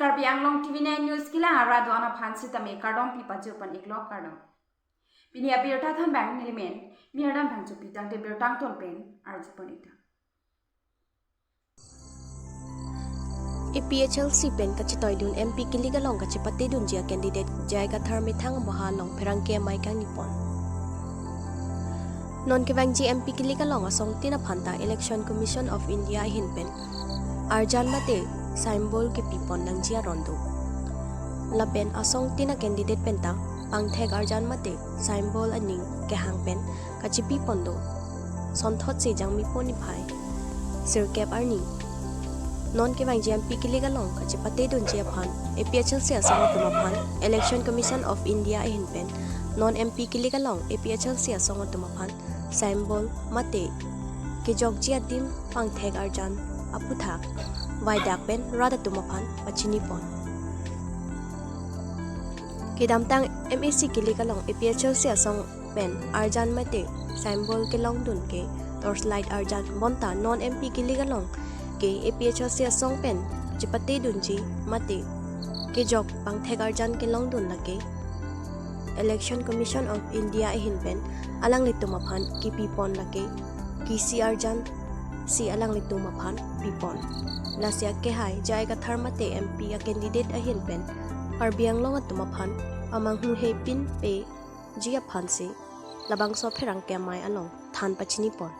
Karbi Anglong Tv9 News kila arado ana phansi tame kardom pi paju pan iklok kardom. Pini abirta than bang milimen miradam bangju pitang te birtang ton pen arju panita. APHLC pen kachitoy dun MP kiligalong kachipate dun jia candidate jai kathar mithang bahalong perangke mai kang nipon. Non kevang MP kiligalong asong tina phanta Election Commission of India hinpen arjan mate symbol ke pipon nang jia rondo. Lapen asong tina candidate pentang pangthek arjan mate symbol aning ke hangpen kachipi pondo sonthot se jangmi poni phai sirkep arning non ke bang MP kiligalong kachipate dun jia phan APHLC asong tuma phan Election Commission of India hinpen non MP kiligalong APHLC asong tuma phan symbol mate ke jogjia dim pangthek arjan aputhak waidak pen rada tuma phan pachini pon kidamtang MAC kiligalong APHLC asong pen arjan mate symbol ke long dun ke torchlight arjan monta non MP kiligalong ke APHLC asong pen chipate dunji mate ke jok pangthek arjan ke long dun lake Election Commission of India hinpen alang lituma phan ki pipon lake ki si arjan si alang lituma phan pipon lasya ke hai jai ka tharmate MP a candidate a hinpen Karbi Anglong atuma phan amang hu he pin pe jia phan se labang so pherang ke mai along than pachini pon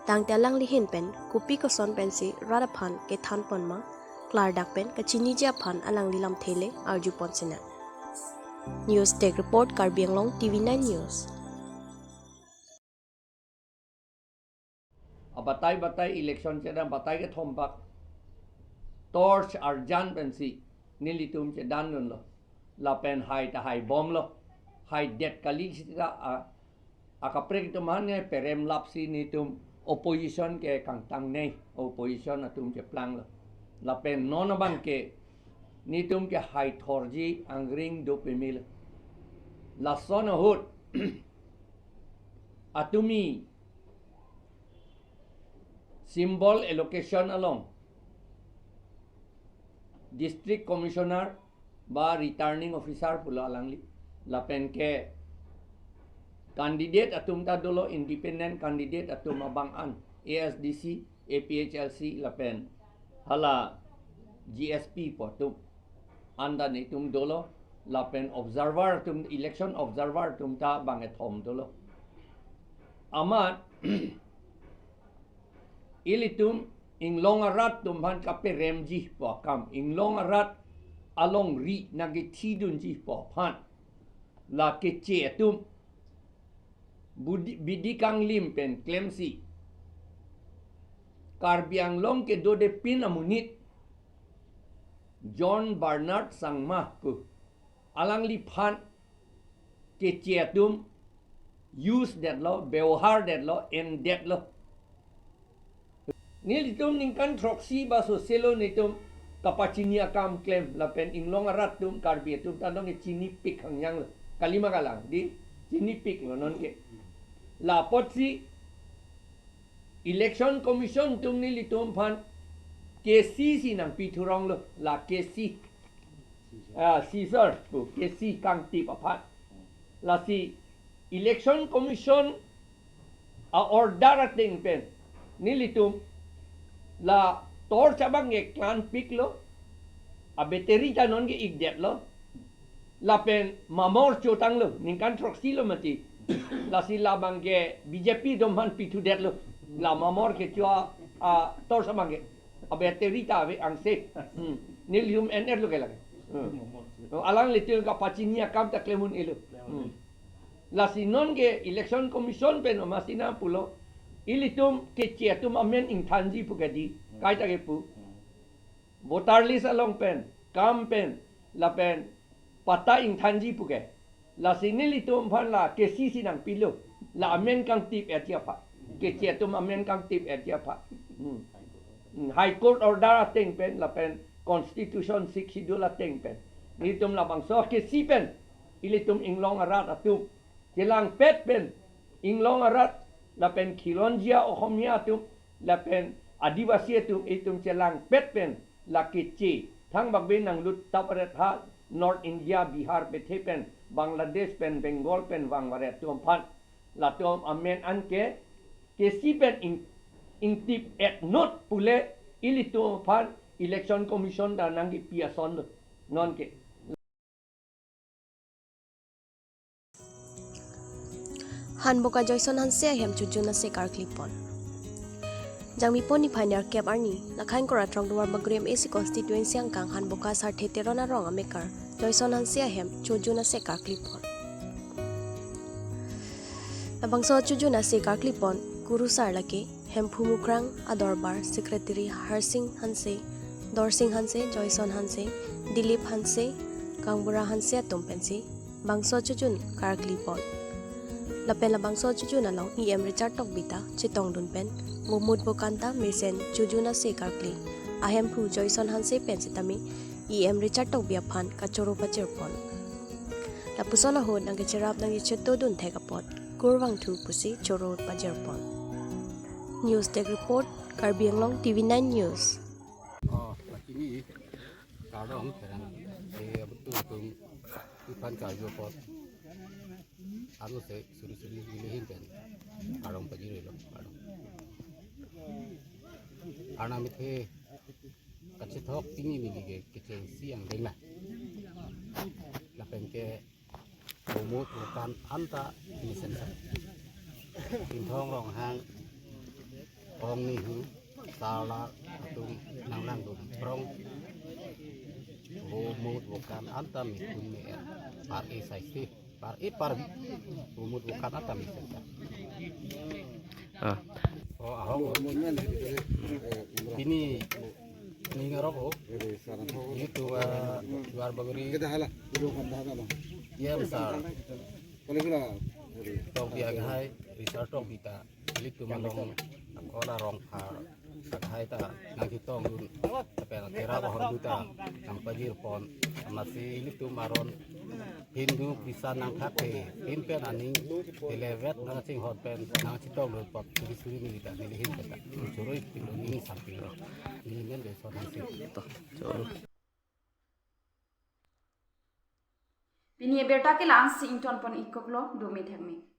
tang telang li hin pen kupi ko son pen si rada phan ke than pon ma klar dak pen ka chini ja phan alang li lam thele arju pon sina news tech report Karbi Anglong TV9 news batai election chedam batai ke thompak torch arjan pen si nilitum chedan nun lo la pen hai ta hai bom lo hai det kali sita akaprek to man ne perem lapsi nitum opposition ke kang tang nei opposition atum ke plang lo la pen non bang ke nitum ke hai thorji angring do pemil la son hot atumi symbol allocation along district commissioner ba returning officer pula alangli lapen ke candidate atum ta dolo independent candidate atum abang an ASDC APHLC lapen hala GSP potum anda ni tum dolo lapen observer tum election observer tum ta bang thom dolo amat ilitum inglong arat tum ban kape remji po kam inglong arat along ri nagi tidun ji po phan la ke che tum bidi kang lim pen klemsi Karbi Anglong ke do de pin amunit John Bernard sangma ku alang li phan ke che tum use that law bewhar that law and that law nilitum ningkan troksi ba so selo nitum kapachini akam claim la pen inglong arat tum Karbi tum tanong chini pik hang yang kalima kalang di chini pik non ke la potsi election commission tum nilitum phan KC sinang piturong lo la KC Caesar bu KC kang tip aphat la si election commission a order ating pen nilitum la tor cabang ke klan pik lo a beteri ta non ke igdet lo la pen mamor chotang lo ningkan troksi lo mati la si labang ke BJP domhan pitu det lo la mamor ke chua a tor sabang ke a beteri ta ve angse nilium ener lo ke lage alang litil ka pachinia kam ta klemun elo la si non ke election commission pen masina pulo ilitum ke chetum amen ingthanji pugadi kaita ke pu voter list along pen kam pen la pen pata ingthanji puge la sinilitum phan la ke sisi nang pilo la amen kang tip etia pha ke chetum amen kang tip etia pha high court order ateng pen la pen constitution 6 schedule ateng pen nilitum la bangso ke si pen ilitum inglong arat atum jelang pet pen inglong arat la pen khilonjia ohomia tum la pen adivasi tum itum chelang pet pen la ke che ทั้งบักเบนนังลุดตับเรทะ North India Bihar เปเทเป็นบังกลาเทศเป็นเบงกอลเป็นวังวาระตัวพันละตัวอเมนอันเกซีเป็นอิงติบเอ็ดนอตปุเลอิลิตัวพัน Election Commission ดานังกิปียซอนนอนเกฮันบกาจอยซอนฮันเซียเฮมจูจูนาเซการคลิปอนจังมีปนนิพายเนอร์แคบอาร์นีนักขันกระทรวงดวงบักเรียมเอซิคอนสติทูเอนซีอังกังฮันบกาสาร์เทเตโรนารองอเมริกาจอยซอนฮันเซียเฮมจูจูนาเซการคลิปอนและบางโซจูจูนาเซการคลิปอนกูรุสาร์ละเกเฮมพูมุครังอดอร์บาร์เซคเรตรีฮาร์ซิงฮันเซดอร์ซิงฮันเซจอยซอนฮันเซดิลิปฮันเซกังบุราฮันเซตุมเป็นซีบางโซจูจูนการคลิปอนละเป็นละบางโซจูจูนาลองริชาร์ดตอกบิตาชิตองดุนเป็นMumud bokanta mirsen jujuna se karkli ahem phu joyson hanse pensitami Richard tok biaphan kachoro pacherpon la pusona hod nang cherap nang chetto dun thekapot kurwang thu pusi choro pacherpon news tech report Karbi Anglong TV9 news ini kalau kan betul-betul ipan kayu pot anu se suri-suri gilihin kan kalau pajiri loh anak itu kacit hok tinggi nih kecil siang dengar lapen ke umut bukan anta di sensa tintong rong hang ong nih salah atau nang tuh prong umut bukan anta mitun nih par saisi par umut bukan anta misensa ini ngarok itu luar bageri ya besar tong dia hai Richard tong kita itu mandong kola rong par hai ta nang kitong dun tapi kira bahor duta nang pajir pon masih itu maron Hindu bisa nang kate pimpen aning elevet nang sing hotpen nang citong lu pot suri milita milihin kata curoi ini samping ini men besok nanti Bini berta ke lang si inton pon ikoklo do me thekme